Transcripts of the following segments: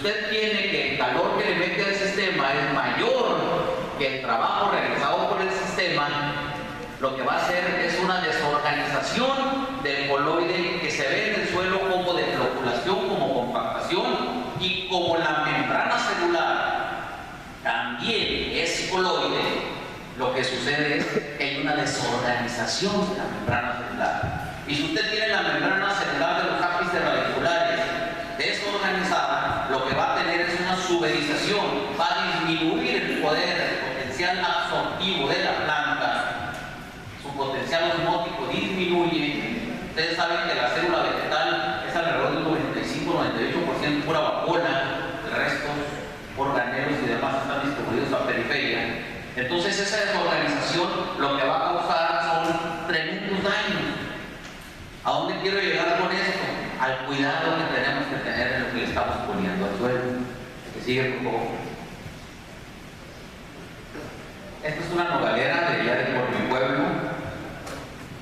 usted tiene que el calor que le mete al sistema es mayor que el trabajo realizado por el sistema, lo que va a hacer es una desorganización del coloide que se ve en el suelo como de floculación, como compactación, y como la membrana celular también es coloide, lo que sucede es que hay una desorganización de la membrana celular. Y si usted tiene la membrana celular de los ápices radiculares desorganizada, lo que va a tener es una suberización, va a disminuir el poder, el potencial absortivo de la planta, su potencial osmótico disminuye. Ustedes saben que la célula vegetal es alrededor del 95-98% pura vacuola, el resto organelos y demás están distribuidos a periferia. Entonces esa desorganización lo que va a causar son tremendos daños. ¿A dónde quiero llegar con esto? Al cuidado que tenemos que tener en lo que le estamos poniendo al suelo. Que sigue, por favor. Esta es una nogalera de allá de por mi pueblo,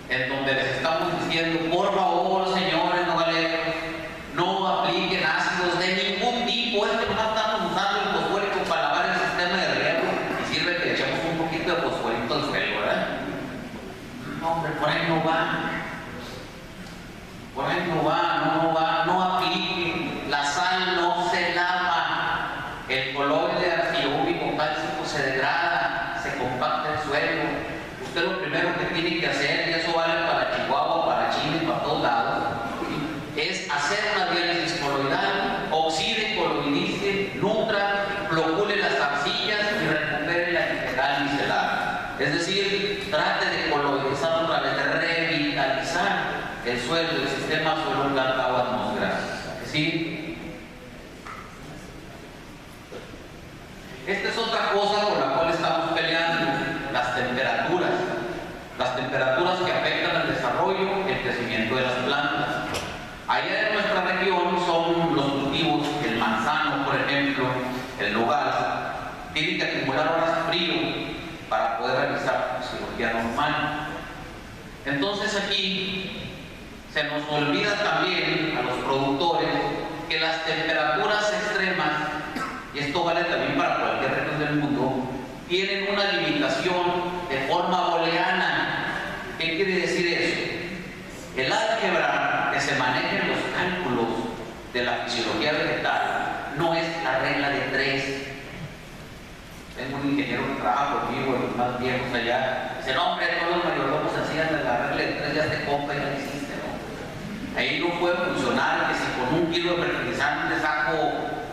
en donde les estamos diciendo, por favor, señores nogaleros, no apliquen ácidos de ningún tipo. Es que no estamos usando el fosfórico para lavar el sistema de riego y sirve que le echemos un poquito de fosforito al suelo, ¿verdad? No, hombre, por ahí no va. Por ahí no va, no aplique. La sal no se lava. El coloide arcilúmico cálcico se degrada, se compacta el suelo. Usted lo primero que tiene que hacer, y eso vale para Chihuahua, para Chile, para todos lados, es hacer una diálisis coloidal, oxide, coloidice, nutra, flocule las arcillas y recupere la integral micelar. Es decir, trate de coloidizar otra vez, de revitalizar el suelo, el sistema suelo, planta o atmósfera. ¿Sí? Esta es otra cosa con la cual estamos peleando, las temperaturas. Las temperaturas que afectan el desarrollo y el crecimiento de las plantas. Allá en nuestra región son los cultivos, el manzano, por ejemplo, el nogal, tienen que acumular horas frío para poder realizar cirugía normal. Entonces aquí se nos olvida también a los productores que las temperaturas extremas, y esto vale también para cualquier región del mundo, tienen una limitación de forma booleana. ¿Qué quiere decir eso? El álgebra que se maneja en los cálculos de la fisiología vegetal no es la regla de 3. Tengo un ingeniero que trabaja conmigo, los más viejos allá, dice, no hombre, todos los mayordomos hacían la regla de 3, ya te compra y ya existe, ¿no? Ahí no puede funcionar que si con 1 kilo de fertilizante saco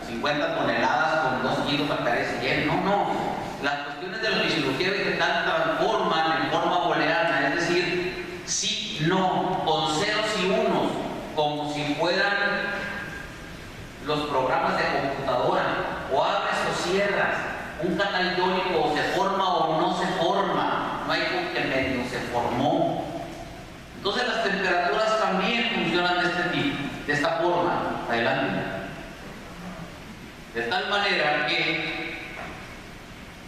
50 toneladas, con 2 kilos sacaré 100. No. Las cuestiones de la fisiología vegetal transforman en forma booleana, es decir, sí, no, con ceros y unos, como si fueran los programas de computadora, o abres o cierras, un canal iónico o se forma o no se forma, no hay con que medio se formó. Entonces las temperaturas también funcionan de este tipo, de esta forma. Adelante. De tal manera que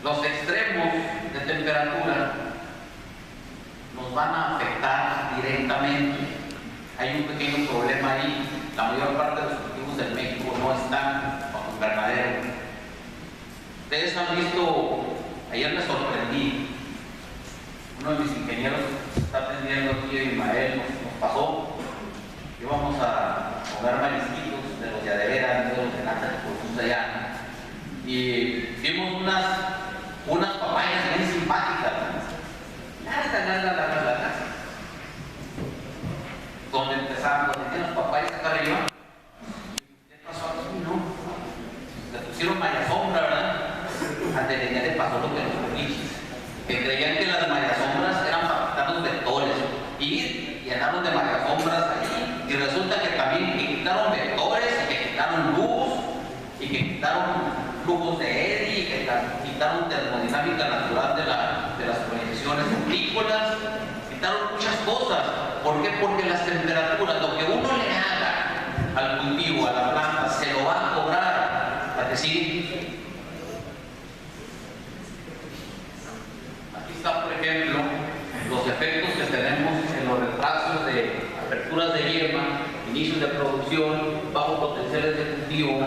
los extremos de temperatura nos van a afectar directamente. Hay un pequeño problema ahí. La mayor parte de los cultivos en México no están bajo invernadero. Ustedes han visto, ayer me sorprendí, uno de mis ingenieros está atendiendo aquí en Ismael, nos pasó, íbamos a comer marisquitos de los de veras, de los de nata que producimos allá, y vimos unas papayas bien simpáticas, donde empezaron, donde tienen los papayas acá arriba. ¿Qué pasó aquí? No, le pusieron malla sombra, ¿verdad? A Teleña le pasó lo que los clichis, que creían que las mayasombras eran para quitar los vectores, y llenaron de mayasombras allí, y resulta que también que quitaron vectores, y que quitaron luz, y que quitaron flujos de Eddy, y que quitaron termodinámica natural de las condiciones hortícolas, quitaron muchas cosas. ¿Por qué? Porque las temperaturas, lo que uno le haga al cultivo, a la planta, se lo va a cobrar. ¿A que sí? Aquí está, por ejemplo, los efectos que tenemos en los retrasos de aperturas de yema, inicios de producción, bajo potenciales de cultivo.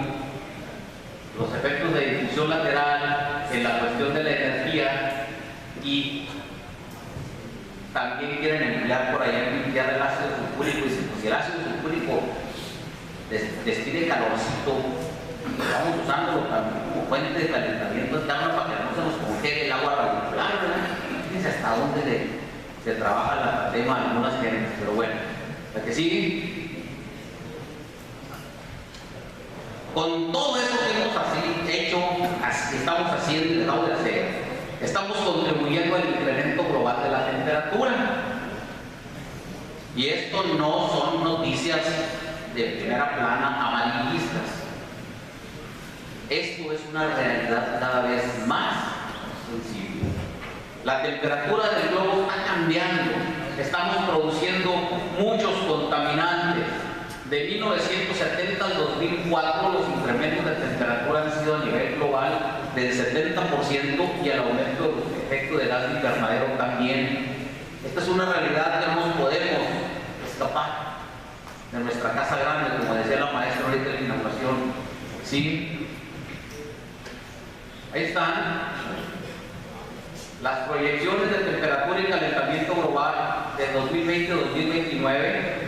efectos de difusión lateral, en la cuestión de la energía, y también quieren emplear por allá limpiar el ácido sulfúrico. Y si el ácido sulfúrico despide calorcito, estamos usándolo también como fuente de calentamiento interno para que no se nos congele el agua radicular, ¿verdad? Fíjense hasta dónde se trabaja el tema de algunas gentes, pero bueno, la que sigue. Con todo eso que hemos hecho, estamos haciendo y dejamos de hacer, estamos contribuyendo al incremento global de la temperatura. Y esto no son noticias de primera plana amarillistas. Esto es una realidad cada vez más sensible. La temperatura del globo está cambiando. Estamos produciendo muchos contaminantes. De 1970 al 2004 los incrementos de temperatura han sido a nivel global del 70% y el aumento del efecto de gas invernadero también. Esta es una realidad que no nos podemos escapar de nuestra casa grande, como decía la maestra ahorita en la inauguración. ¿Sí? Ahí están las proyecciones de temperatura y calentamiento global de 2020-2029.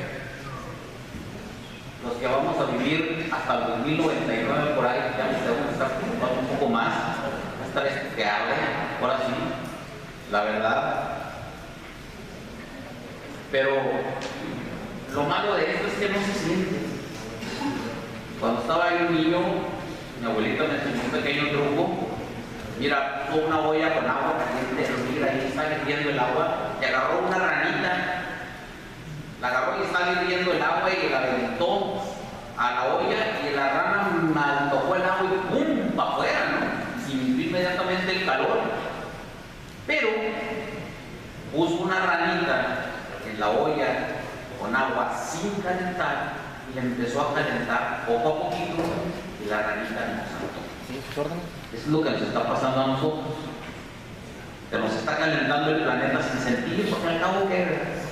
Los que vamos a vivir hasta el 2099 por ahí, ya nos debemos estar preocupando un poco más, va a estar esto que arde, ahora sí, la verdad. Pero lo malo de esto es que no se siente. Cuando estaba yo un niño, mi abuelita me enseñó un pequeño truco. Mira, puso una olla con agua caliente, mira, ahí está hirviendo el agua, y agarró una ranita. La agarró y estaba hirviendo el agua y la aventó a la olla y la rana mal tocó el agua y ¡pum! Para afuera, ¿no? Sintió inmediatamente el calor. Pero puso una ranita en la olla con agua sin calentar y empezó a calentar poco a poquito y la ranita no saltó. Eso es lo que nos está pasando a nosotros. Que nos está calentando el planeta sin sentido, porque al cabo que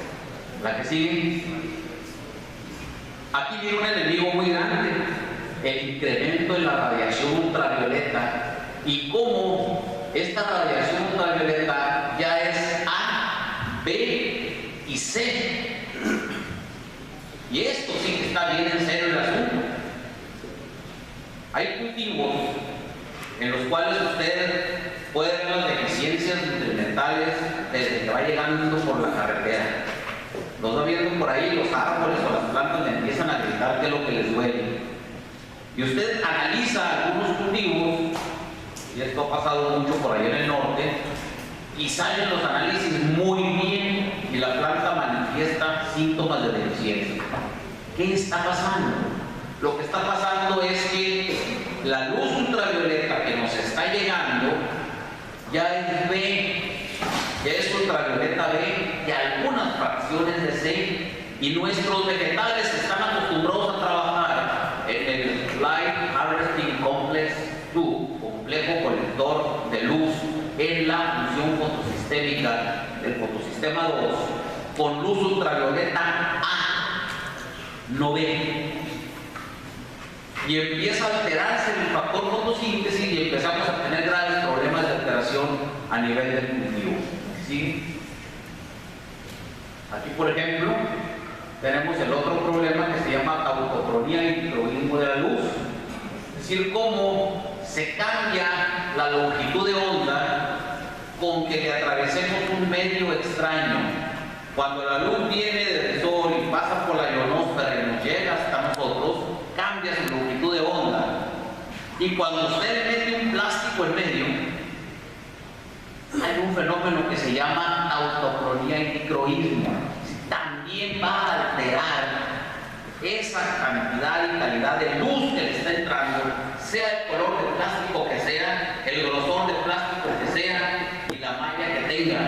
la que sigue. Aquí viene un enemigo muy grande, el incremento en la radiación ultravioleta y cómo esta radiación ultravioleta ya es A, B y C. Y esto sí que está bien en serio el asunto. Hay cultivos en los cuales usted puede ver las deficiencias nutrimentales desde que va llegando por la carretera. Los va viendo por ahí, los árboles o las plantas le empiezan a gritar qué es lo que les duele. Y usted analiza algunos cultivos, y esto ha pasado mucho por allá en el norte, y salen los análisis muy bien y la planta manifiesta síntomas de deficiencia. ¿Qué está pasando? Lo que está pasando es que la luz ultravioleta que nos está llegando ya es B, ya es ultravioleta B y algunas fracciones de C, y nuestros vegetales están acostumbrados a trabajar en el Light Harvesting Complex 2, complejo colector de luz, en la función fotosistémica del fotosistema 2, con luz ultravioleta A, no B. Y empieza a alterarse el factor fotosíntesis y empezamos a tener graves problemas de alteración a nivel del cultivo. ¿Sí? Aquí, por ejemplo, tenemos el otro problema que se llama autocronía y microismo de la luz. Es decir, cómo se cambia la longitud de onda con que le atravesemos un medio extraño. Cuando la luz viene del sol y pasa por la ionosfera y nos llega hasta nosotros, cambia su longitud de onda. Y cuando usted le mete un plástico en medio, hay un fenómeno que se llama autocronía y microismo. También va a alterar esa cantidad y calidad de luz que le está entrando, sea el color del plástico que sea, el grosor del plástico que sea y la malla que tenga.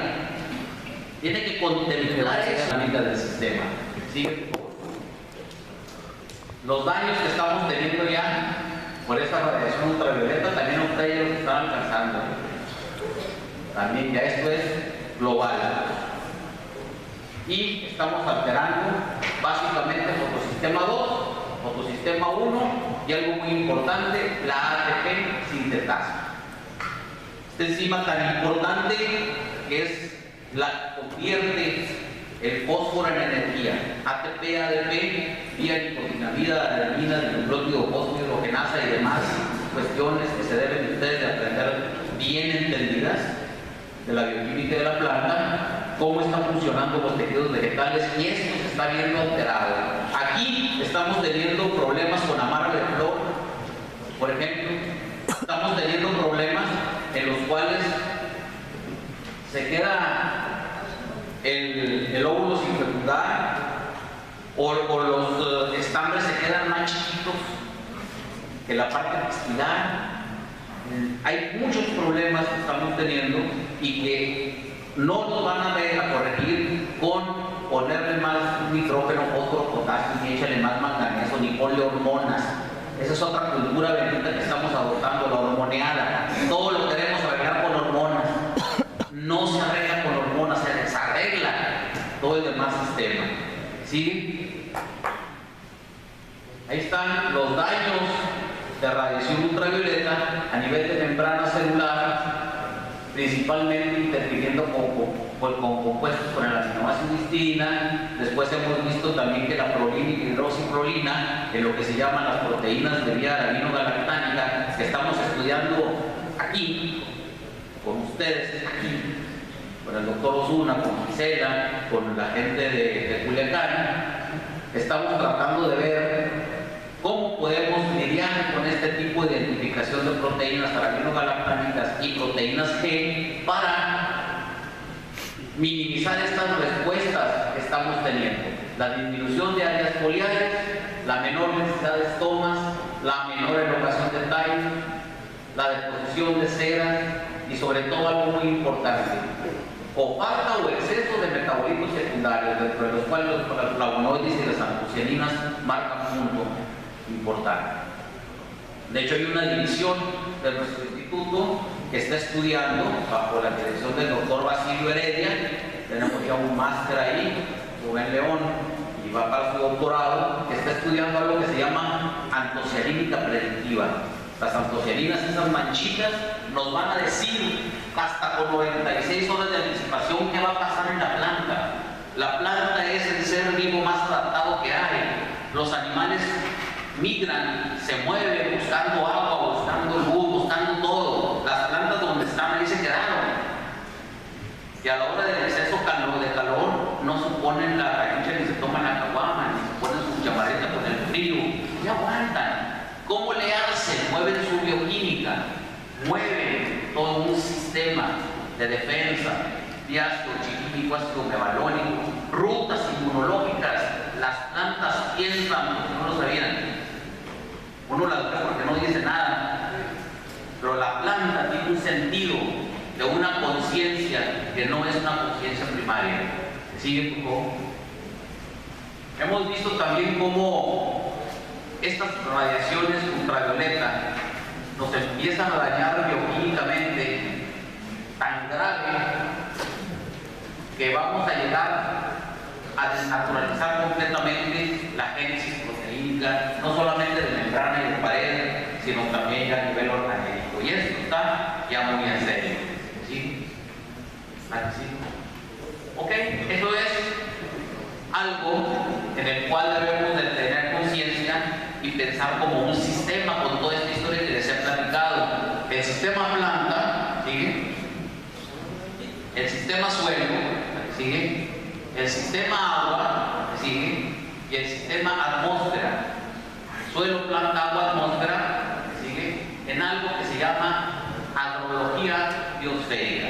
Tiene que contemplar esa dinámica del sistema. ¿Sí? Los daños que estamos teniendo ya por esa radiación ultravioleta también ustedes los están alcanzando. También ya esto es global. Y estamos alterando básicamente el fotosistema 2 fotosistema 1 y algo muy importante, la ATP sintetasa. Esta enzima tan importante que es la que convierte el fósforo en energía. ATP, ADP, vía nicotinamida, adenina, dinucleótido, fósforo, hidrogenasa y demás cuestiones que se deben ustedes de aprender bien entendidas de la bioquímica de la planta, cómo están funcionando los tejidos vegetales, y esto se está viendo alterado. Aquí estamos teniendo problemas con amarre de flor, por ejemplo. Estamos teniendo problemas en los cuales se queda el óvulo sin fecundar, o los estambres se quedan más chiquitos que la parte testicular. Hay muchos problemas que estamos teniendo y que no nos van a corregir con ponerle más nitrógeno, fósforo, potasio, ni échale más manganeso, ni ponle hormonas. Esa es otra cultura bendita que estamos adoptando, la hormoneada. Todo lo queremos arreglar con hormonas. No se arregla con hormonas, se desarregla todo el demás sistema. ¿Sí? Ahí están los daños de radiación ultravioleta a nivel de membrana celular, principalmente interfiriendo con compuestos con el aminoácido histidina. Después hemos visto también que la prolina y hidroxiprolina, en lo que se llaman las proteínas de vía aminogalactánica, que estamos estudiando aquí, con ustedes, aquí, con el doctor Osuna, con Gisela, con la gente de Culiacán, estamos tratando de ver cómo podemos lidiar con este tipo de identificación de proteínas aminogalactánicas y proteínas G para minimizar estas respuestas que estamos teniendo. La disminución de áreas foliares, la menor necesidad de estomas, la menor erogación de tallo, la deposición de cera y sobre todo algo muy importante, o falta o exceso de metabolitos secundarios, dentro de los cuales los flavonoides y las antocianinas marcan un punto importante. De hecho, hay una división de nuestro instituto que está estudiando, bajo la dirección del doctor Basilio Heredia. Tenemos ya un máster ahí, Rubén León, y va para su doctorado, que está estudiando algo que se llama antocianínica predictiva. Las antocianinas, esas manchitas, nos van a decir hasta con 96 horas de anticipación qué va a pasar en la planta. La planta es el ser vivo más adaptado que hay. Los animales migran, se mueven buscando agua, buscando luz, buscando todo. Las plantas donde están ahí se quedaron. Y a la hora del exceso de calor no se ponen la raquilla ni se toman la caguama, ni se ponen su chamarrita con el frío. Y aguantan. ¿Cómo le hacen? Mueven su bioquímica, mueven todo un sistema de defensa, diácido chiquínico, ácido mevalónico, rutas inmunológicas. Las plantas piensan, porque no lo sabían. Uno las ve porque no dice nada, pero la planta tiene un sentido de una conciencia que no es una conciencia primaria. ¿Sigue, por favor? Hemos visto también cómo estas radiaciones ultravioleta nos empiezan a dañar bioquímicamente tan grave que vamos a llegar a desnaturalizar completamente la génesis proteínica, no solamente de membrana y de pared, sino también ya a nivel organoléptico. Y esto está ya muy en serio. ¿Sí? ¿Sí? Ok, eso es algo en el cual debemos de tener conciencia y pensar como un sistema con toda esta historia que les he platicado. El sistema planta, ¿sigue? El sistema suelo, ¿sigue? El sistema agua, ¿sigue? Y el sistema atmósfera. Suelo, planta, agua, atmósfera, ¿sigue? En algo que se llama agrología biosférica.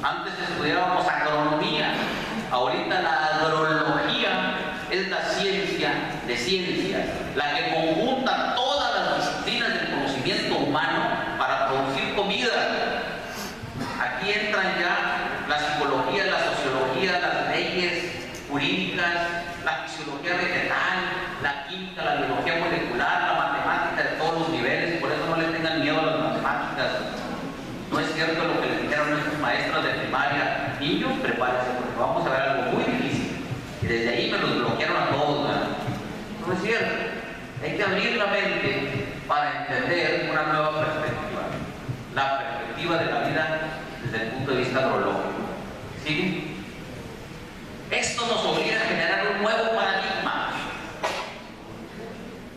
Antes estudiábamos agronomía, ahorita la agrología es la ciencia de ciencias, la que conjunta todas las disciplinas del conocimiento humano para producir comida. Aquí entran ya la psicología, la sociología, las leyes jurídicas, la fisiología vegetal, la química, la biología molecular, la matemática de todos los niveles. Por eso no le tengan miedo a las matemáticas. No es cierto lo que les dijeron nuestros maestros de primaria: niños, prepárense porque vamos a ver algo muy difícil. Y desde ahí me los bloquearon a todos, ¿verdad? No es cierto. abrir la mente para entender una nueva perspectiva, la perspectiva de la vida desde el punto de vista agrológico. ¿Sí? Esto nos obliga a generar un nuevo paradigma.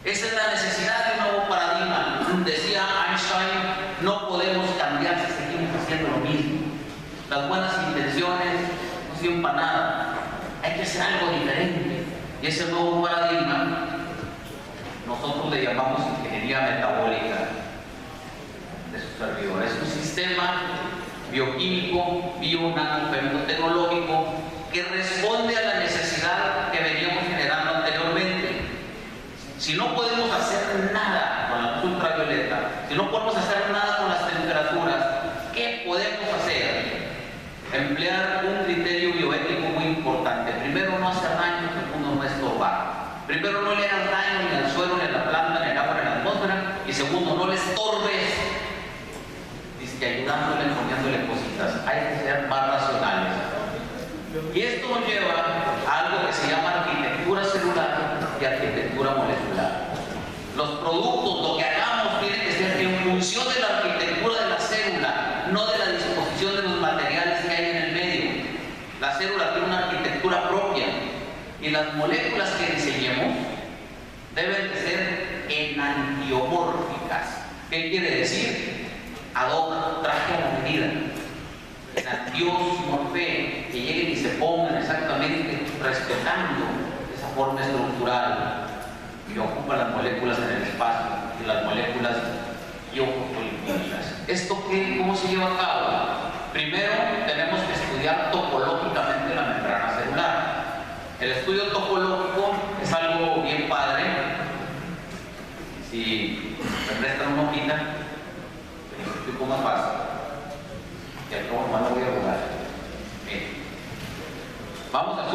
Esa es la necesidad de un nuevo paradigma. Decía Einstein, no podemos cambiar si seguimos haciendo lo mismo. Las buenas intenciones no sirven para nada. Hay que hacer algo diferente. Y ese nuevo paradigma nosotros le llamamos ingeniería metabólica de su servidor. Es un sistema bioquímico, bio-nano-tecnológico que responde a la necesidad que veníamos generando anteriormente. Si no podemos hacer nada con la luz ultravioleta, si no podemos hacer nada con las temperaturas, ¿qué podemos hacer? Emplear un criterio bioético muy importante. Primero, no hacer daño, segundo, no estorbar. Primero, no le hagas daño ni al suelo, ni a la planta, ni al agua, ni a la atmósfera. Y segundo, no le estorbes. Dice que ayudándole, poniéndole cositas. Hay que ser más racionales. Y esto nos lleva a algo que se llama arquitectura celular y arquitectura molecular. Los productos, lo que hagamos, tiene que ser en función de la arquitectura de la célula, no de la disposición de los materiales que hay en el medio. La célula tiene una arquitectura propia y las moléculas que diseñemos deben de ser enantiomórficas. ¿Qué quiere decir? Ad hoc, traje a la medida. Dios morfee, que lleguen y se pongan exactamente respetando esa forma estructural que ocupan las moléculas en el espacio y las moléculas biofosfolipídicas. ¿Esto qué? ¿Cómo se lleva a cabo? Primero tenemos que estudiar topológicamente la membrana celular. El estudio topológico es algo bien padre. Si me prestan una hojita, les explico más fácil. Y al cabo no lo voy a jugar. Vamos a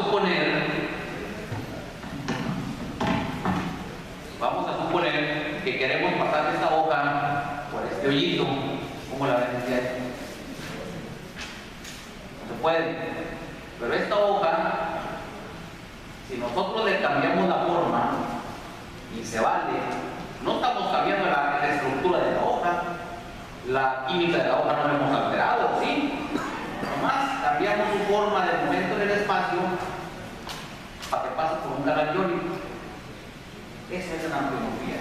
suponer que queremos pasar esta hoja por este hoyito. ¿Cómo la ven? No se puede. Pero esta hoja, si nosotros le cambiamos la forma y se vale, no estamos cambiando la estructura de la hoja. La química de la hoja no la hemos alterado, ¿sí? Nomás cambiamos su forma de momento en el espacio para que pase por un canal iónico. Esa es la antiomorfía.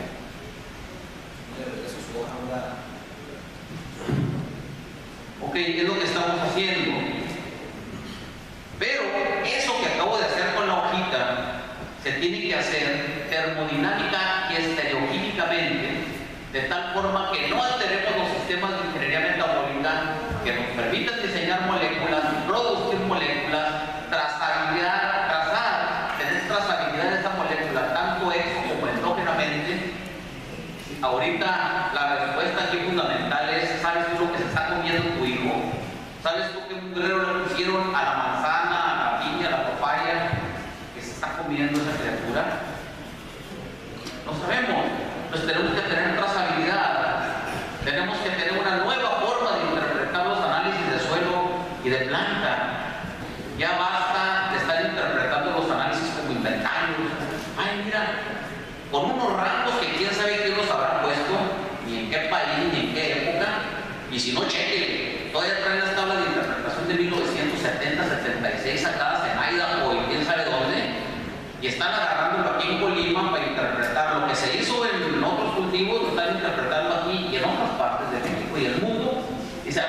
Ok, es lo que estamos haciendo. Pero eso que acabo de hacer con la hojita se tiene que hacer termodinámica y estereoquímicamente, de tal forma que no alteremos los sistemas de ingeniería metabólica que nos permitan diseñar moléculas, producir moléculas, tener trazabilidad de esta molécula, tanto exo como endógenamente. Ahorita la respuesta aquí fundamental es: ¿sabes tú lo que se está comiendo tu hijo? ¿Sabes tú qué mugrero le pusieron a la manzana, a la piña, a la papaya que se está comiendo esa criatura? No sabemos. Pues tenemos que tener trazabilidad, tenemos que tener una nueva forma de interpretar los análisis de suelo y de planta. Ya basta de estar interpretando los análisis como inventarios. Ay, mira, con unos rangos que quién sabe quién los habrá puesto, ni en qué país, ni en qué época, y si no, cheque, todavía traen las tablas de interpretación de 1970-76 sacadas en Idaho y quién sabe dónde. Y están agarrándolo aquí en Colima para interpretar lo que se hizo en otros cultivos, lo están interpretando aquí y en otras partes de México y el mundo. Dice,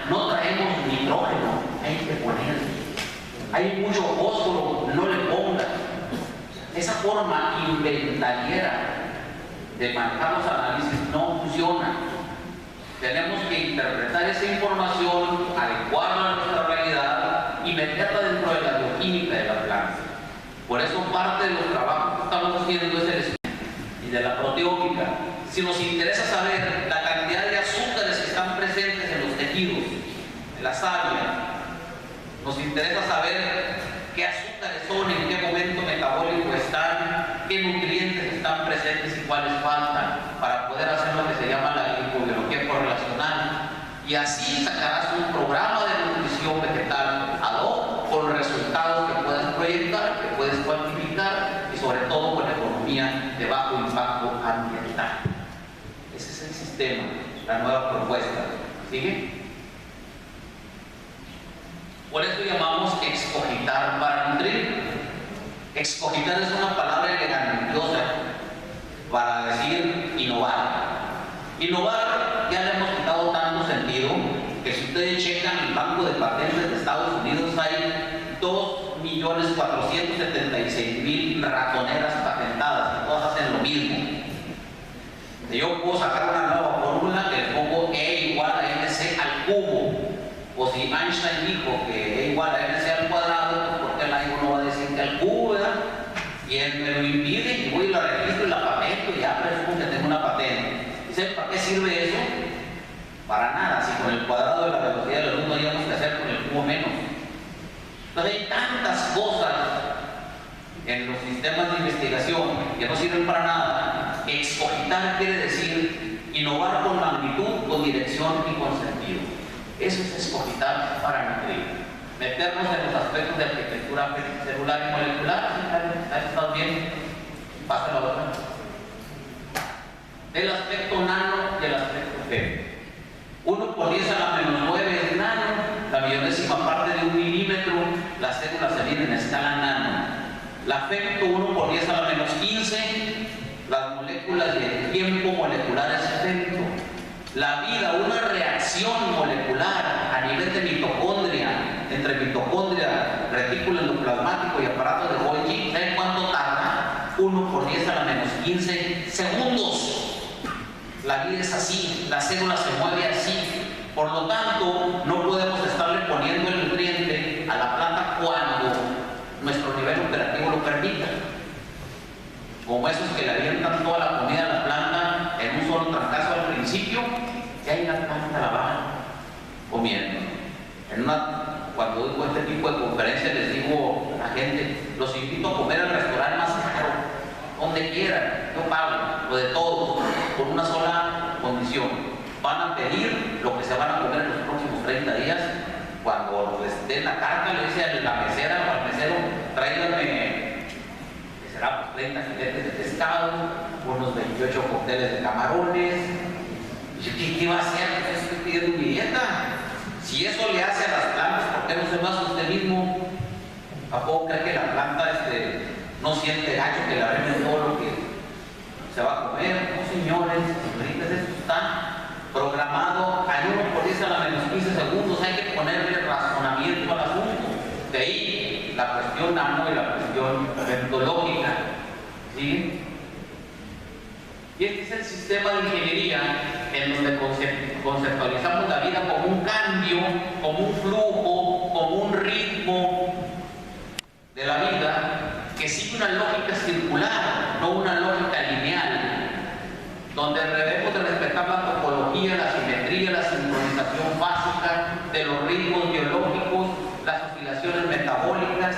no traemos nitrógeno, hay que ponerle. Hay mucho fósforo, no le pongas. Esa forma inventariera de manejar los análisis no funciona. Tenemos que interpretar esa información, adecuarla a nuestra realidad y meterla dentro de la bioquímica de la planta. Por eso parte de los trabajos que estamos haciendo es el estudio y de la proteómica. Si nos interesa saber la cantidad de azúcares que están presentes en los tejidos, en la savia, nos interesa saber qué azúcares son, en qué momento metabólico están, qué nutrientes están presentes y cuáles faltan, para poder hacer lo que se llama la glicobiología correlacional. Y así sacarás un programa de nutrición vegetal ad hoc con resultados que puedas proyectar, que puedes cuantificar y sobre todo con economía de bajo impacto ambiental. Por eso llamamos excogitar para nutrir. Excogitar es una palabra elegantiosa para decir innovar. Innovar ya le hemos quitado tanto sentido que si ustedes checan el banco de patentes de Estados Unidos hay 2.476.000 ratoneras patentadas, que todas hacen lo mismo. Yo puedo sacar una nueva fórmula que le pongo E igual a MC al cubo, o si Einstein dijo que E igual a MC al cuadrado, ¿por qué el algo no va a decir que al cubo, verdad? Y él me lo impide y voy y la registro y la patento y ya presumo que tengo una patente. ¿Y saben para qué sirve eso? Para nada, si con el cuadrado de la velocidad de la luz no hayamos que hacer con el cubo menos. Entonces hay tantas cosas en los sistemas de investigación que no sirven para nada. Excogitar quiere decir innovar con magnitud, con dirección y con sentido. Eso es excogitar para nutrir. Meternos en los aspectos de arquitectura celular y molecular. ¿Estás bien? Pasa la otra. El aspecto nano y el aspecto fem. 1 por 10 a la menos 9 es nano, la millonésima parte de 1 milímetro, las células se miden en escala nano. La femto 1 por 10 a la menos 15, las moléculas de tiempo molecular es femto. La vida, una reacción molecular a nivel de mitocondria, entre mitocondria, retículo endoplasmático y aparato de Golgi, ¿saben cuánto tarda? 1 por 10 a la menos 15 segundos. La vida es así, la célula se mueve así. Por lo tanto, no podemos estarle poniendo el nutriente a la planta cuando nuestro nivel operativo lo permita. Como esos que le avientan toda la comida a la planta en un solo trancazo al principio, y ahí la planta la va comiendo. Cuando doy este tipo de conferencias les digo a la gente, los invito a comer al restaurante más caro, donde quieran, yo pago, lo de todos, por una sola condición. Van a pedir lo que se van a comer en los próximos 30 días. Cuando les den la carta, le dice a la mesera o al mesero, tráiganme, que será pues 30 filetes de pescado, unos 28 cócteles de camarones. ¿Qué va a hacer? Estoy pidiendo mi dieta. Si eso le hace a las plantas, ¿por qué no se lo hace usted mismo? ¿A poco cree que la planta no siente gacho que le arreglen todo lo que se va a comer? No, señores, señoritas, esto está programado a 1 por 10 a la menos 15 segundos. Hay que ponerle razonamiento al asunto. De ahí la cuestión nano y la cuestión metodológica. ¿Sí? Y este es el sistema de ingeniería en donde conceptualizamos la vida como un cambio, como un flujo, como un ritmo de la vida que sigue una lógica circular, no una lógica lineal, donde debemos de respetar la topología, la simetría, la sincronización básica de los ritmos biológicos, las oscilaciones metabólicas,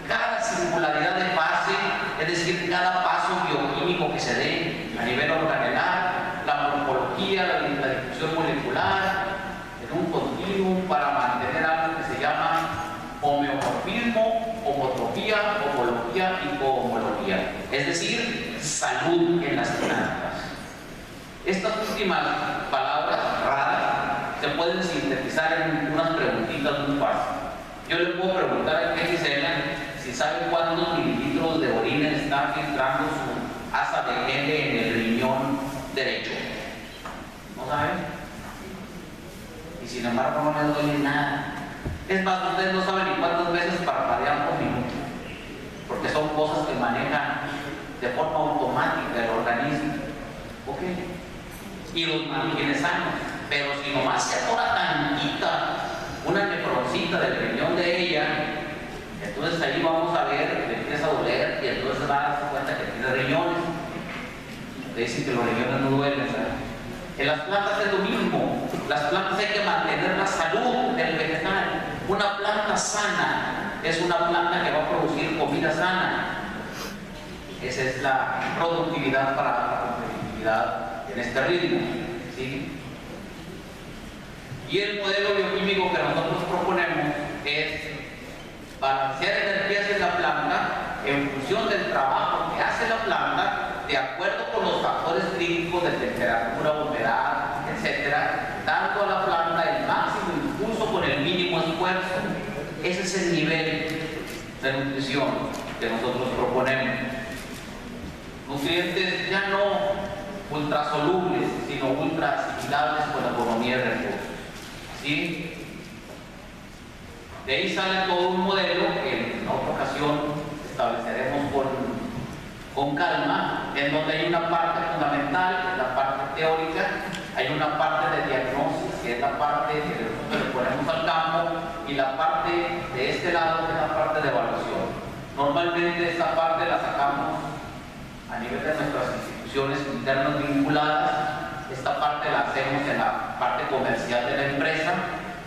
cada singularidad de fase, es decir, cada paso bioquímico que se dé a nivel organelar, la morfología, la distribución molecular, en un continuum para mantener algo que se llama homeomorfismo, homotropía, homología y cohomología, es decir, salud en las plantas. Estas últimas palabras raras se pueden sintetizar en unas preguntitas muy fáciles. Yo le puedo preguntar a Gisela si sabe cuántos mililitros de orina está filtrando su asa de gene en el riñón derecho. ¿No sabe? Y sin embargo no le duele nada. Es más, ustedes no saben ni cuántas veces parpadean por minuto, porque son cosas que manejan de forma automática el organismo. ¿Ok? Y los mantiene sanos. Pero si nomás se atora tantita una nefroncita del riñón de ella, entonces ahí vamos a ver que le empieza a doler y entonces va a darse cuenta que tiene riñones. Le dicen que los riñones no duelen, ¿verdad? En las plantas es lo mismo. Las plantas hay que mantener la salud del vegetal. Una planta sana es una planta que va a producir comida sana. Esa es la productividad para la competitividad en este ritmo. ¿Sí? Y el modelo bioquímico que nosotros proponemos es balancear energías en la planta en función del trabajo que hace la planta, de acuerdo con los factores críticos de temperatura, humedad, etcétera, dando a la planta el máximo impulso con el mínimo esfuerzo. Ese es el nivel de nutrición que nosotros proponemos. Nutrientes ya no ultrasolubles, sino ultra asimilables con la economía de recursos. ¿Sí? De ahí sale todo un modelo que en otra ocasión estableceremos con calma, en donde hay una parte fundamental, la parte teórica, hay una parte de diagnóstico, que es la parte que le ponemos al campo, y la parte de este lado, que es la parte de evaluación. Normalmente esta parte la sacamos a nivel de nuestras instituciones internas vinculadas, esta parte la hacemos en la parte comercial de la empresa,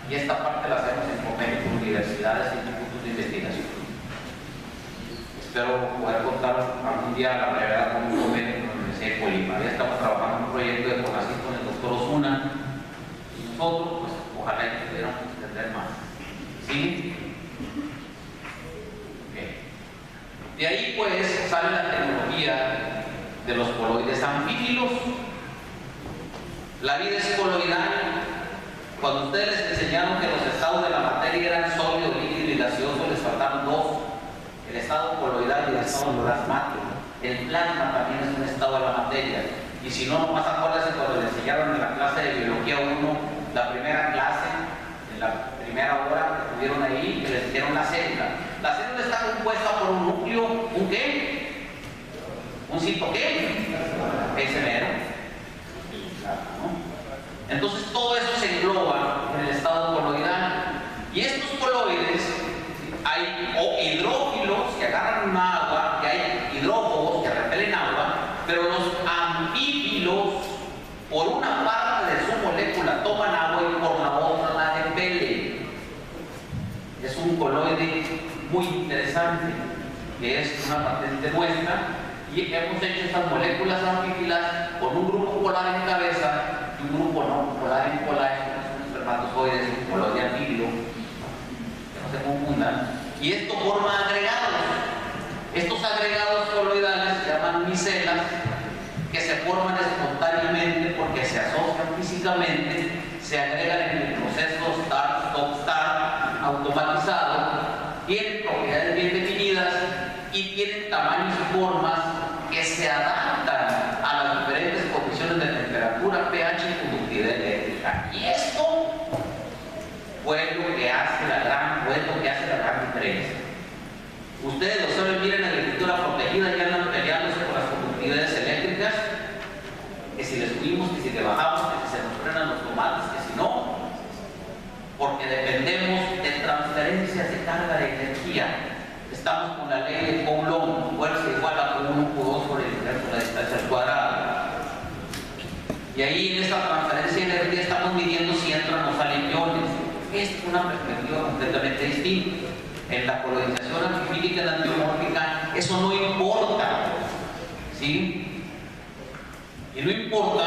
y esta parte la hacemos en convenios con universidades y institutos de investigación. Espero poder contar algún día a la brevedad con un convenio con la Universidad de Colima. Ya estamos trabajando en un proyecto de CONACYT con el doctor Osuna, y nosotros, pues, ojalá que pudiéramos entender más. ¿Sí? Okay. De ahí, pues, sale la tecnología de los coloides anfífilos. La vida es coloidal. Cuando ustedes les enseñaron que los estados de la materia eran sólido, líquido y gaseoso, les faltaron dos: el estado coloidal y el estado plasmático. El plasma también es un estado de la materia. Y si no, nomás acuérdense cuando les enseñaron en la clase de biología 1, la primera clase, en la primera hora que estuvieron ahí, que les dijeron la célula. La célula está compuesta por un núcleo, ¿un qué? ¿Un cito qué? Ese mero. ¿No? Entonces todo eso se engloba en el estado coloidal. Y estos coloides, hay hidrófilos que agarran un agua, y hay hidrófobos que repelen agua, pero los anfífilos, por una parte de su molécula toman agua y por la otra la repelen. Es un coloide muy interesante, que es una patente nuestra, y hemos hecho estas moléculas anfífilas con un grupo polar en cabeza y un grupo no polar en cola, son espermatozoides, un coloide anfífilo, que no se confundan. Y esto forma agregados. Estos agregados coloidales se llaman micelas, que se forman espontáneamente porque se asocian físicamente, se agregan en el proceso start-stop-start automatizado, tienen propiedades bien definidas y tienen tamaños y formas que se adaptan a las diferentes condiciones de temperatura, pH y conductividad eléctrica. Y esto fue lo que hace la gran diferencia. Ustedes lo saben, miren, en la agricultura protegida ya andan peleándose con las conductividades eléctricas, que si les subimos, que si le bajamos, que si se nos frenan los tomates, que si no, porque dependemos de transferencias de carga de energía. Estamos con la ley de Coulomb, fuerza igual a Q1 Q2 por el inverso de la distancia al cuadrado. Y ahí en esta transferencia de energía estamos midiendo si entran o salen iones. Es una perspectiva completamente distinta. En la colonización anfífica y la antiomórfica, eso no importa, ¿sí? Y no importa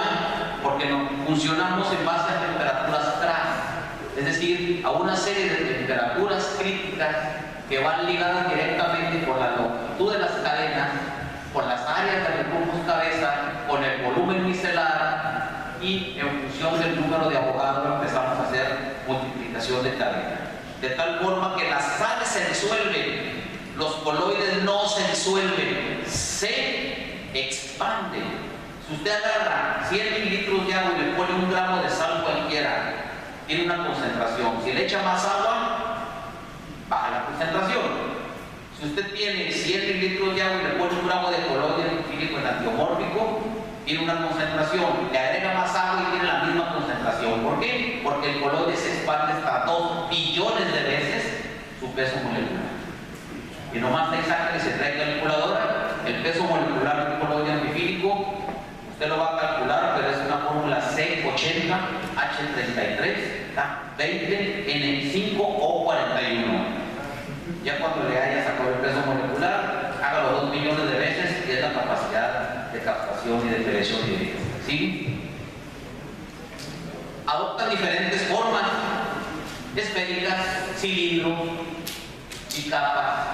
porque no funcionamos en base a temperaturas TRAS, es decir, a una serie de temperaturas críticas que van ligadas directamente por la longitud de las cadenas, con las áreas de los grupos cabeza, con el volumen micelar, y en función del número de Avogadro empezamos a hacer multiplicación de cadena. De tal forma que las sales se disuelven, los coloides no se disuelven, se expanden. Si usted agarra 100 mililitros de agua y le pone 1 gramo de sal cualquiera, tiene una concentración. Si le echa más agua, baja la concentración. Si usted tiene 100 mililitros de agua y le pone 1 gramo de coloide anfílico en antiomórfico, tiene una concentración. Le agrega más agua y tiene la misma concentración. ¿Por qué? Porque el coloide se expande hasta 2 billones de veces su peso molecular. Y nomás ahí saca y se trae calculadora el peso molecular de un coloide anfílico. Usted lo va a calcular, pero es una fórmula C80H33, 20, N5 o 41. Ya cuando le haya sacado el peso molecular, hágalo 2 millones de veces y es la capacidad de captación y de selección directa. ¿Sí? Adoptan diferentes formas: esféricas, cilindro y capas.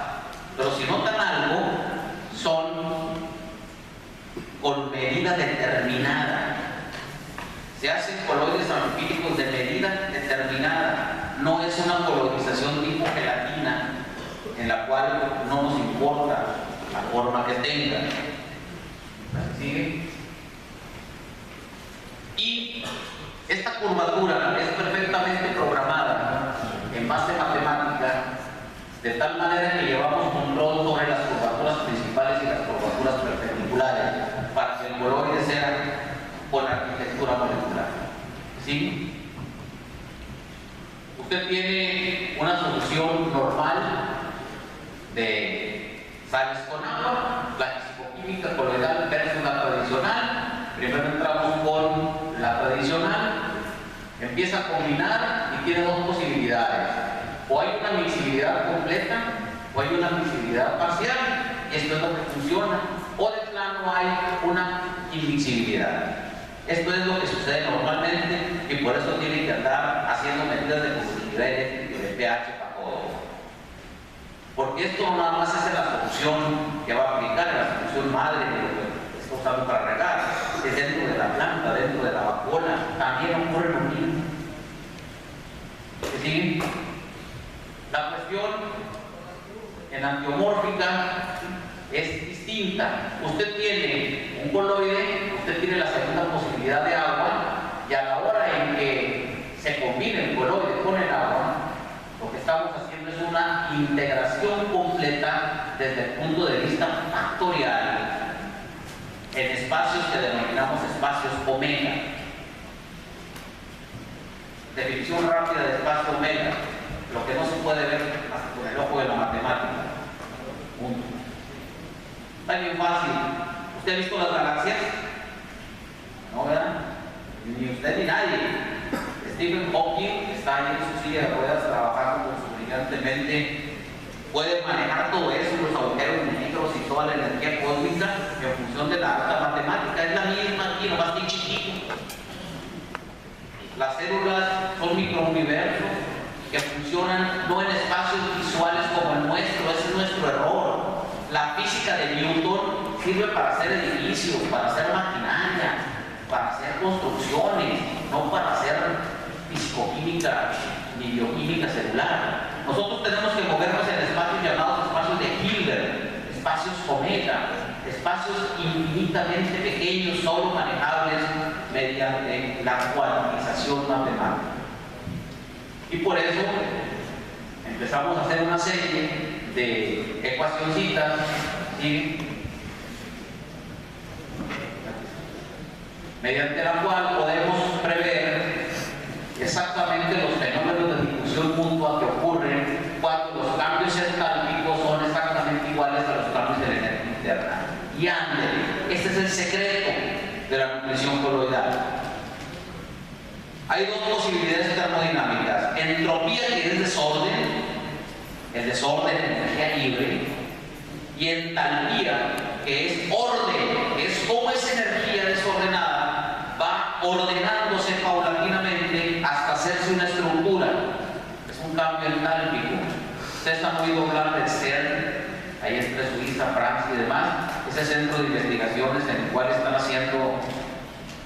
Pero si notan algo, son con medida determinada. Se hacen coloides anfílicos de medida determinada. No es una colonización tipo gelatina en la cual no nos importa la forma que tenga. ¿Sigue? Y esta curvatura es perfectamente programada en base matemática, de tal manera que llevamos control sobre las curvaturas principales y las curvaturas perpendiculares para que el coloide sea con arquitectura molecular. ¿Sí? Usted tiene una solución normal de sales con agua, la fisicoquímica coloidal versus la tradicional. Primero entramos con la tradicional, empieza a combinar y tiene dos posibilidades: o hay una miscibilidad completa o hay una miscibilidad parcial, y esto es lo que funciona, o de plano hay una inmixibilidad. Esto es lo que sucede normalmente, y por eso tienen que andar haciendo medidas de conductividad eléctrica y de pH para todo. Porque esto no nada más es la solución que va a aplicar, la solución madre de lo que está usando para regar, es dentro de la planta, dentro de la vacuola, también ocurre lo mismo. ¿Sí? La cuestión en antiomórfica es distinta. Usted tiene un coloide, usted tiene la segunda posibilidad de agua, y a la hora en que se combine el coloide con el agua, lo que estamos haciendo es una integración completa desde el punto de vista factorial en espacios que denominamos espacios omega. Definición rápida de espacio omega: lo que no se puede ver hasta con el ojo de la matemática. Punto. Está bien fácil. ¿Usted ha visto las galaxias? No, ¿verdad? Ni usted ni nadie. Stephen Hawking está ahí en su silla de ruedas trabajando brillantemente. Puede manejar todo eso, los agujeros negros y toda la energía cósmica en función de la alta matemática. Es la misma aquí, nomás bien chiquito. Las células son microuniversos que funcionan no en espacios visuales como el nuestro. Ese es nuestro error. La física de Newton sirve para hacer edificios, para hacer maquinaria, para hacer construcciones, no para hacer fisicoquímica ni bioquímica celular. Nosotros tenemos que movernos en espacios llamados espacios de Hilbert, espacios omega, espacios infinitamente pequeños, solo manejables mediante la cuantización matemática. Y por eso empezamos a hacer una serie de ecuacioncitas, ¿sí?, mediante la cual podemos prever exactamente los fenómenos de difusión mutua que ocurren cuando los cambios entálpicos son exactamente iguales a los cambios de la energía interna. Y ándale, este es el secreto de la nucleación coloidal. Hay dos posibilidades termodinámicas: entropía, que es desorden, el desorden de energía libre, y entalpía, que es orden, que es cómo esa energía desordenada va ordenándose paulatinamente hasta hacerse una estructura. Es un cambio entálpico. Ustedes han oído hablar del CERN, ahí entre Suiza, Francia y demás, ese centro de investigaciones en el cual están haciendo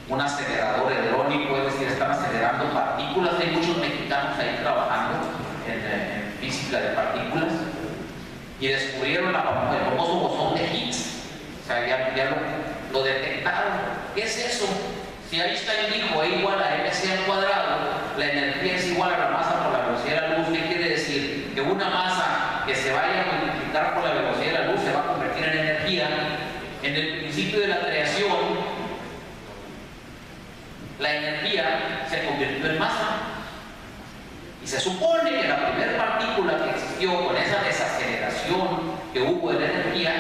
un acelerador hadrónico, es decir, están acelerando partículas. Hay muchos mexicanos ahí trabajando en física de partículas, y descubrieron el famoso bosón de Higgs. O sea, ya lo detectaron. ¿Qué es eso? Si Einstein dijo E igual a mc al cuadrado, la energía es igual a la masa por la velocidad de la luz. ¿Qué quiere decir? Que una masa que se vaya a multiplicar por la velocidad de la luz se va a convertir en energía. En el principio de la creación, la energía se convirtió en masa. Y se supone que la primera partícula que existió con esa desaceleración que hubo de la energía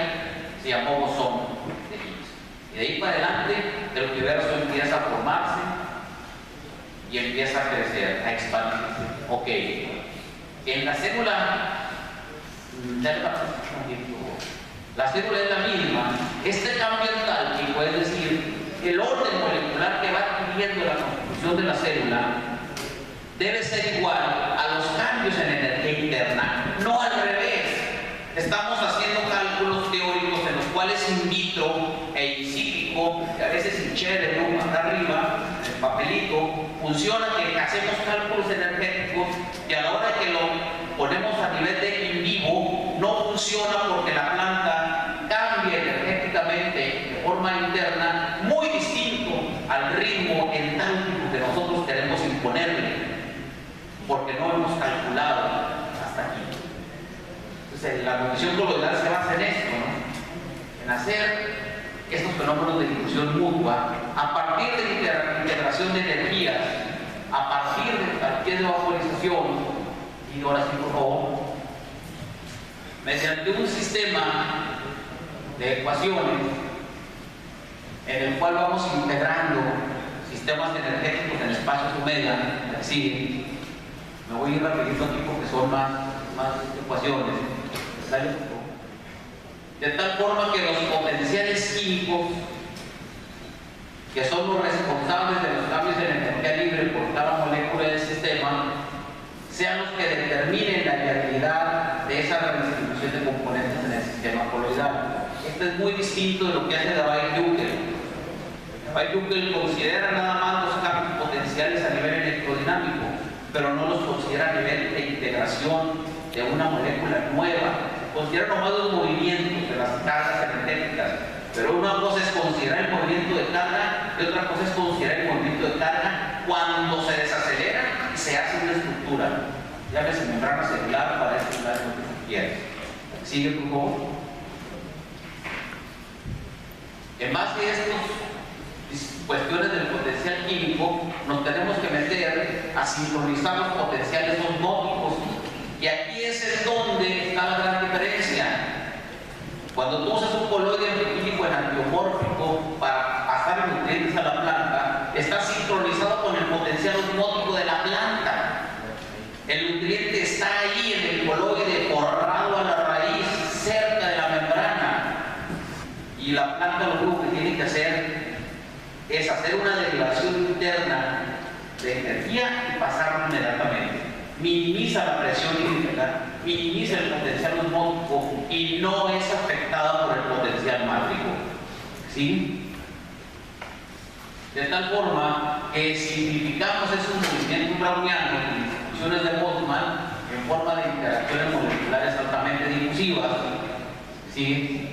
se llamó bosón de Higgs. Y de ahí para adelante el universo empieza a formarse y empieza a crecer, a expandirse. Ok. En la célula es la misma. Este cambio entálpico, es decir, el orden molecular que va adquiriendo la constitución de la célula, debe ser igual a los cambios en energía interna, no al revés. Estamos haciendo cálculos teóricos en los cuales in vitro e in silico, que a veces sin chévere, ¿no?, acá arriba, el papelito, funciona que hacemos cálculos energéticos y a la hora que lo ponemos a nivel de in vivo, no porque la planta cambia energéticamente de forma interna muy distinto al ritmo entálpico que nosotros queremos imponerle, porque no hemos calculado hasta aquí. Entonces, la nutrición coloidal se basa en esto, ¿no? En hacer estos fenómenos de difusión mutua a partir de la integración de energías, a partir de cualquier vaporización, y ahora sí, por favor, mediante un sistema de ecuaciones en el cual vamos integrando sistemas energéticos en espacios media. Así, me voy a ir rapidito aquí porque son más ecuaciones. ¿Sale? De tal forma que los potenciales químicos, que son los responsables de los cambios de energía libre por cada molécula del sistema, sean los que determinen la viabilidad de esa redistribución de componentes en el sistema coloidal. Esto es muy distinto de lo que hace Debye-Luckel. Debye-Luckel considera nada más los cambios potenciales a nivel electrodinámico, pero no los considera a nivel de integración de una molécula nueva. Considera nomás los movimientos de las cargas energéticas, pero una cosa es considerar el movimiento de carga y otra cosa es considerar el movimiento de carga cuando se desacelera y se hace una estructura. Llámese membrana celular para estimular lo que se quiere. Sigue, por favor. En base a estas cuestiones del potencial químico, nos tenemos que meter a sincronizar los potenciales osmóticos. Y aquí es en donde está la gran diferencia. Cuando tú usas un coloide químico en antiomórfico para pasar nutrientes a la planta, está sincronizado con el potencial osmótico de la planta. El nutriente está ahí en el coloide, forrado a la raíz, cerca de la membrana. Y la planta lo único que tiene que hacer es hacer una derivación interna de energía y pasarla inmediatamente. Minimiza la presión hídrica, minimiza el potencial osmótico y no es afectada por el potencial mátrico. ¿Sí? De tal forma que simplificamos esos movimientos brownianos y distribuciones de Boltzmann en forma de interacciones moleculares altamente difusivas. ¿Sí?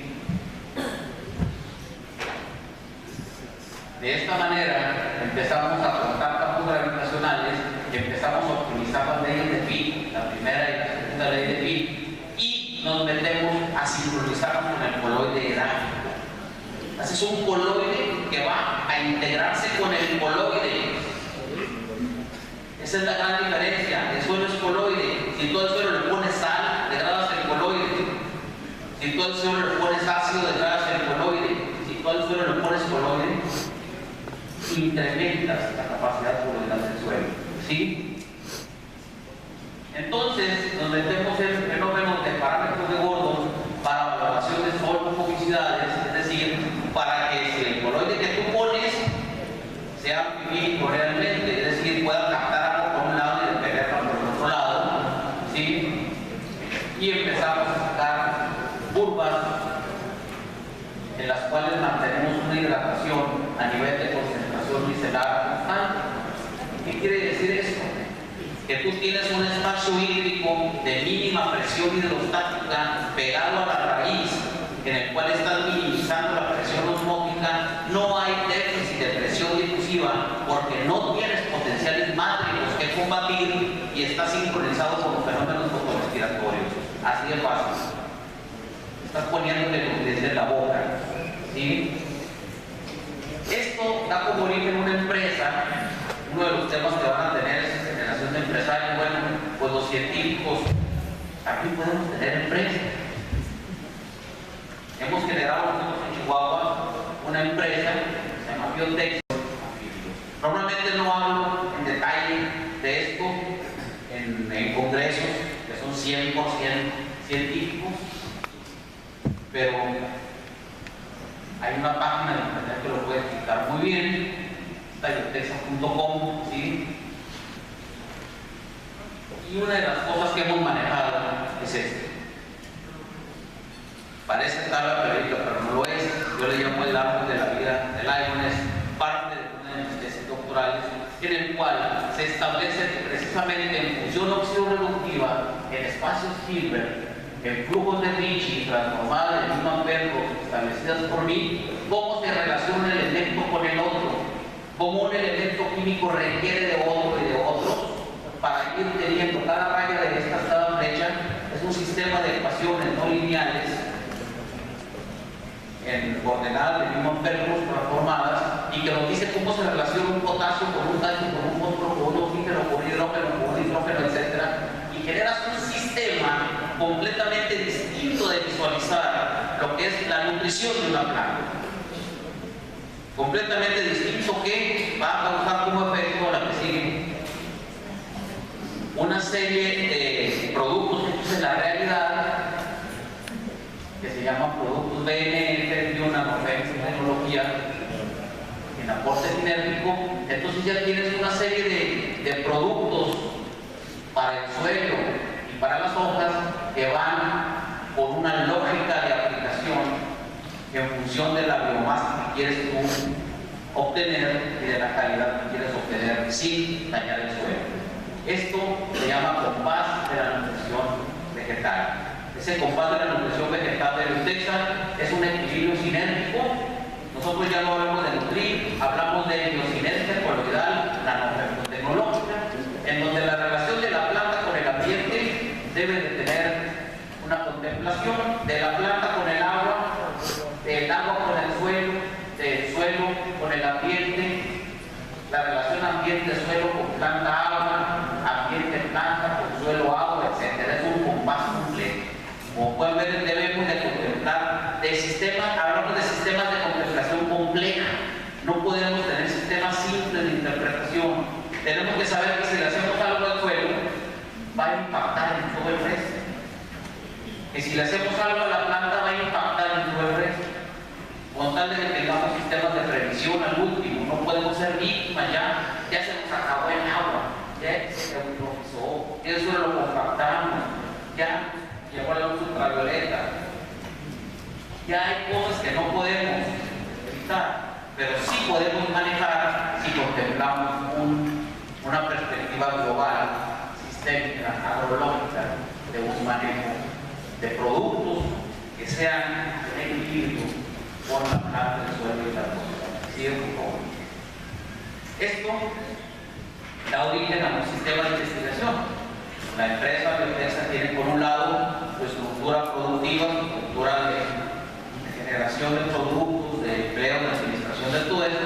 De esta manera empezamos a afrontar campos gravitacionales, empezamos a optimizar las leyes de Fick, la primera y la segunda ley de Fick, y nos metemos a sincronizarnos con el coloide edáfico. Haces un coloide que va a integrarse con el coloide. Esa es la gran diferencia. El suelo es coloide. Si todo el suelo le pones sal, degradas el coloide. Si todo el suelo le pones ácido, degradas el coloide. Si todo el suelo le pones coloide, incrementas la capacidad coloidal del suelo. ¿Sí? Entonces, nos metemos en fenómenos de parámetros de Gordon para valoración de solfofobicidades, es decir, para que si el coloide que tú pones sea físico realmente, es decir, pueda captar algo por un lado y despegarlo por el otro lado. ¿Sí? Y empezamos a sacar curvas en las cuales mantenemos una hidratación a nivel de concentración micelar constante. ¿Qué quiere decir esto? Que tú tienes un espacio hídrico de mínima presión hidrostática pegado a la raíz, en el cual estás minimizando la presión osmótica. No hay déficit de presión difusiva porque no tienes potenciales mátricos que combatir y está sincronizado con los fenómenos fotorrespiratorios. Así de fácil. Estás poniéndole nutrientes en la boca. ¿Sí? Esto da como origen una empresa. Uno de los temas que van a tener es generación de empresarios. Bueno, pues los científicos aquí podemos tener empresas. Hemos generado nosotros en Chihuahua una empresa que se llama Biotech. Normalmente no hablo en detalle de esto en congresos que son 100% científicos, pero hay una página de internet que lo puede explicar muy bien, biotech.com, ¿sí? Y una de las cosas que hemos manejado es esta. Parece tabla periódica, pero no lo es. Yo le llamo el árbol de la vida del Lyman. Es parte de una de mis tesis doctorales, en el cual se establece que precisamente en función óxido-reductiva en espacios Hilbert en flujos de Ricci transformadas en Newman-Pedro establecidas por mí, cómo se relaciona un elemento con el otro, cómo un elemento químico requiere de otro y de otro para ir teniendo cada raya de esta cada flecha. Es un sistema de ecuaciones no lineales en coordenadas de Newman-Pedro transformadas y que nos dice cómo se relaciona un potasio con un calcio, con un fósforo, con un oxígeno, con un hidrógeno, con un hidrógeno, etc. Y generas un sistema completamente distinto de visualizar lo que es la nutrición de una planta. Completamente distinto, que va a causar como efecto la que sigue una serie de productos hechos en la realidad que se llaman productos BNF de una tecnología en aporte sinérgico. Entonces ya tienes una serie de productos para el suelo y para las hojas que van con una lógica de aplicación en función de la biomasa que quieres tú obtener y de la calidad que quieres obtener sin dañar el suelo. Esto se llama compás de la nutrición vegetal. Ese compás de la nutrición vegetal de Lutexa es un equilibrio sinérgico. Nosotros ya no hablamos de nutrir, hablamos de biosinergia coloidal nanotecnológica, en donde la relación de la planta con el ambiente debe de tener una contemplación de la planta con el agua, del agua con el suelo, del suelo con el ambiente, la relación ambiente-suelo con planta-agua, ambiente-planta con suelo-agua, etc. Es un compás completo. Como pueden ver, debemos de contemplar de sistemas, hablamos de sistemas de contemplación compleja. No podemos tener sistemas simples de interpretación. Tenemos que saber que si le hacemos algo al suelo, va a impactar en todo el resto. Que si le hacemos algo a la planta, va a impactar en todo el resto. Con tal de que tengamos sistemas de previsión al último, no podemos ser víctimas. Ya se nos acabó el agua, ya se eutrofizó, eso lo compactamos, ya llegó la luz ultravioleta. Ya hay cosas que no podemos evitar, pero sí podemos manejar si contemplamos una perspectiva global, sistémica, agrológica, de un manejo de productos que sean en equilibrio con la planta del suelo y la atmósfera. ¿Sí? Esto da origen a un sistema de investigación. La empresa Biotexa tiene por un lado su estructura productiva, su estructura de generación de productos, de empleo, de administración de todo eso,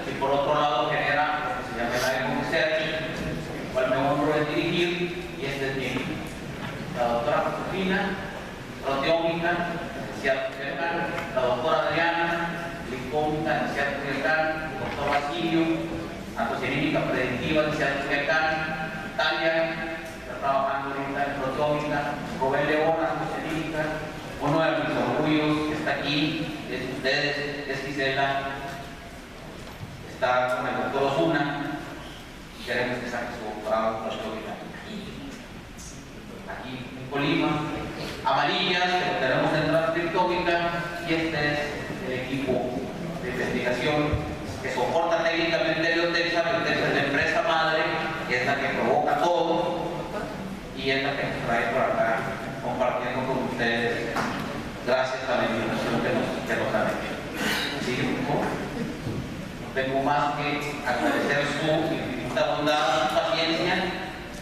y por otro lado genera lo que se llama el área research, el cual me honro de dirigir, y este es mi la doctora Josefina, proteómica, la doctora Adriana, glicómica, licenciada el doctor Basilio, antocianímica predictiva, licenciada Talia, está trabajando ahorita en proteómica, Rubén León, antocianímica, uno de mis orgullos que está aquí, es ustedes, es Gisela, está con el doctor Osuna, y queremos que saque su doctorado en proteómica. Aquí en Colima, amarillas, que tenemos en transcriptómica, y este es el equipo de investigación que soporta técnicamente Biotexa. Biotexa es la empresa madre, que es la que provoca todo, y es la que nos trae por acá compartiendo con ustedes, gracias a la invitación que nos han hecho. ¿Sí? No tengo más que agradecer su infinita bondad, su paciencia,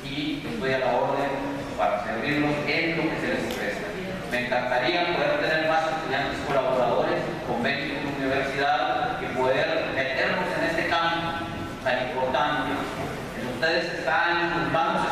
y estoy a la orden para servirlos en lo que se les ofrezca. Me encantaría poder tener más estudiantes colaboradores, convenios con la universidad, y poder meternos en este campo tan importante. En ustedes están en sus manos